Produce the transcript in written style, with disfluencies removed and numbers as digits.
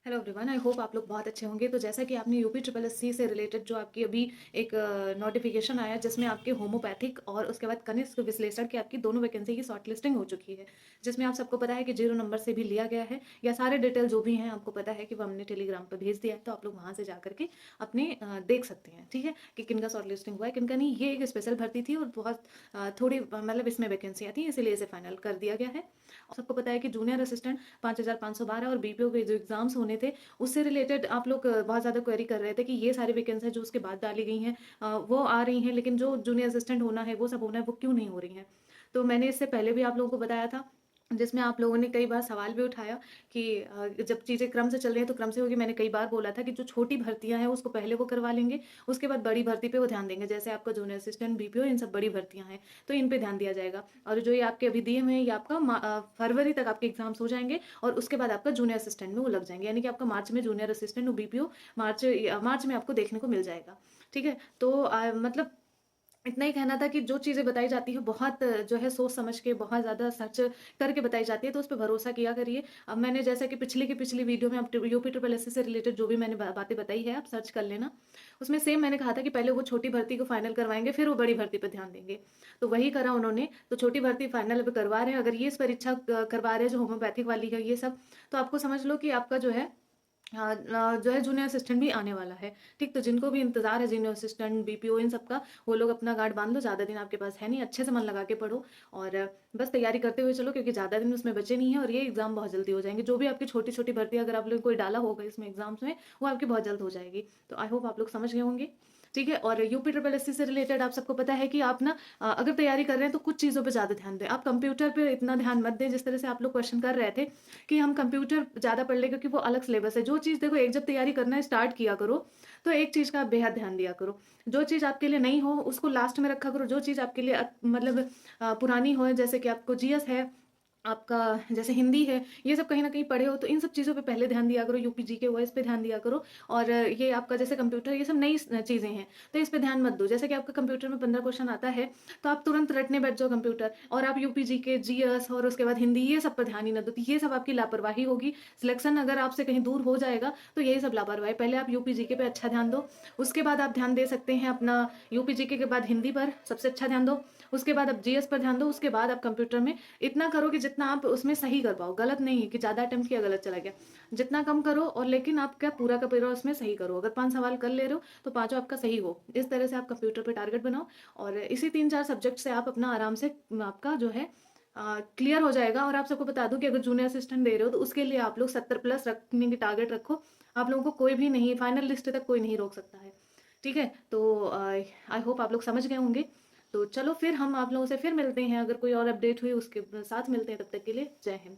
Hello everyone, I hope आप लोग बहुत अच्छे होंगे। तो जैसा कि आपने यूपी ट्रिपल एस सी से रिलेटेड जो आपकी अभी एक नोटिफिकेशन आया जिसमें आपके होम्योपैथिक और उसके बाद कनिष्क विश्लेषण की आपकी दोनों वैकेंसी की शॉर्ट लिस्टिंग हो चुकी है, जिसमें आप सबको पता है कि 0 नंबर से भी लिया गया है, या सारे डिटेल जो भी हैं आपको पता है कि वो हमने टेलीग्राम पर भेज दिया है। तो आप लोग वहाँ से जा करके अपने देख सकते हैं, ठीक है, कि किनका शॉर्ट लिस्टिंग हुआ है किनका नहीं। ये एक स्पेशल भर्ती थी और बहुत थोड़ी मतलब इसमें वैकेंसियाँ थी, इसीलिए इसे फाइनल कर दिया गया है। और सबको पता है कि जूनियर असिस्टेंट 5,512 और बीपीओ के जो एग्जाम्स होने थे उससे रिलेटेड आप लोग बहुत ज़्यादा क्वेरी कर रहे थे कि ये सारी वैकेंसी जो उसके बाद डाली गई हैं वो आ रही हैं, लेकिन जो जूनियर असिस्टेंट होना है वो सब होना है वो क्यों नहीं हो रही हैं। तो मैंने इससे पहले भी आप लोगों को बताया था, जिसमें आप लोगों ने कई बार सवाल भी उठाया कि जब चीज़ें क्रम से चल रही हैं तो क्रम से होगी। मैंने कई बार बोला था कि जो छोटी भर्तियां हैं उसको पहले वो करवा लेंगे, उसके बाद बड़ी भर्ती पे वो ध्यान देंगे। जैसे आपका जूनियर असिस्टेंट, बीपीओ, इन सब बड़ी भर्तियां हैं तो इन पे ध्यान दिया जाएगा। और जो ये आपके अभी दिए हुए हैं ये आपका फरवरी तक आपके एग्जाम्स हो जाएंगे और उसके बाद आपका जूनियर असिस्टेंट में वो लग जाएंगे, यानी कि आपका मार्च में जूनियर असिस्टेंट और बीपीओ मार्च में आपको देखने को मिल जाएगा। ठीक है, तो मतलब इतना ही कहना था कि जो चीज़ें बताई जाती हैं बहुत जो है सोच समझ के बहुत ज़्यादा सर्च करके बताई जाती है, तो उस पे भरोसा किया करिए। अब मैंने जैसा कि पिछली की पिछली वीडियो में अब यूपी ट्रिपल एससी से रिलेटेड जो भी मैंने बातें बताई है आप सर्च कर लेना। उसमें सेम मैंने कहा था कि पहले वो छोटी भर्ती को फाइनल करवाएंगे फिर वो बड़ी भर्ती पर ध्यान देंगे। तो वही करा उन्होंने। तो छोटी भर्ती फाइनल अब करवा रहे हैं। अगर ये इस परीक्षा करवा रहे हैं जो होम्योपैथिक वाली है ये सब, तो आपको समझ लो कि आपका जो है जो है जूनियर असिस्टेंट भी आने वाला है। ठीक, तो जिनको भी इंतजार है जूनियर असिस्टेंट, बीपीओ, इन सब का, वो लोग अपना गार्ड बांध लो। ज़्यादा दिन आपके पास है नहीं, अच्छे से मन लगा के पढ़ो और बस तैयारी करते हुए चलो, क्योंकि ज़्यादा दिन उसमें बचे नहीं है और ये एग्जाम बहुत जल्दी हो जाएंगे। जो भी आपकी छोटी छोटी भर्ती अगर आप लोग कोई डाला होगा इसमें एग्जाम्स में, वो आपकी बहुत जल्द हो जाएगी। तो आई होप आप लोग समझ गए होंगे। ठीक है, और यूपी ट्रिपल एससी से रिलेटेड आप सबको पता है कि आप ना अगर तैयारी कर रहे हैं तो कुछ चीज़ों पे ज़्यादा ध्यान दें। आप कंप्यूटर पे इतना ध्यान मत दें, जिस तरह से आप लोग क्वेश्चन कर रहे थे कि हम कंप्यूटर ज़्यादा पढ़ लें क्योंकि वो अलग सिलेबस है। जो चीज़ देखो, एक जब तैयारी करना स्टार्ट किया करो तो एक चीज़ का आप बेहद ध्यान दिया करो। जो चीज़ आपके लिए नहीं हो उसको लास्ट में रखा करो। जो चीज़ आपके लिए मतलब पुरानी हो, जैसे कि आपको जीएस है, आपका जैसे हिंदी है, ये सब कहीं न कहीं पढ़े हो तो इन सब चीज़ों पे पहले ध्यान दिया करो। यूपी जीके हुआ इस पे ध्यान दिया करो। और ये आपका जैसे कंप्यूटर, ये सब नई चीज़ें हैं तो इस पे ध्यान मत दो। जैसे कि आपका कंप्यूटर में 15 क्वेश्चन आता है तो आप तुरंत रटने बैठ जाओ कंप्यूटर, और आप यूपी जीके, जीएस और उसके बाद हिंदी ये सब पर ध्यान ही ना दो। तो ये सब आपकी लापरवाही होगी। सिलेक्शन अगर आपसे कहीं दूर हो जाएगा तो यही सब लापरवाही। पहले आप यूपी जीके पे अच्छा ध्यान दो, उसके बाद आप ध्यान दे सकते हैं अपना यूपी जीके के बाद हिंदी पर सबसे अच्छा ध्यान दो, उसके बाद आप जीएस पर ध्यान दो, उसके बाद आप कंप्यूटर में इतना करो कि जितना आप उसमें सही कर पाओ। गलत नहीं है कि ज़्यादा अटेम्प्ट किया गलत चला गया, जितना कम करो और लेकिन आप क्या पूरा का पूरा उसमें सही करो। अगर 5 सवाल कर ले रहे हो तो पाँचों आपका सही हो। इस तरह से आप कंप्यूटर पे टारगेट बनाओ और इसी 3-4 सब्जेक्ट से आप अपना आराम से आपका जो है क्लियर हो जाएगा। और आप सबको बता दूं कि अगर जूनियर असिस्टेंट दे रहे हो तो उसके लिए आप लोग 70+ रखने की टारगेट रखो। आप लोगों को कोई भी नहीं, फाइनल लिस्ट तक कोई नहीं रोक सकता है। ठीक है, तो आई होप आप लोग समझ गए होंगे। तो चलो फिर हम आप लोगों से फिर मिलते हैं, अगर कोई और अपडेट हुई उसके साथ मिलते हैं। तब तक के लिए जय हिंद।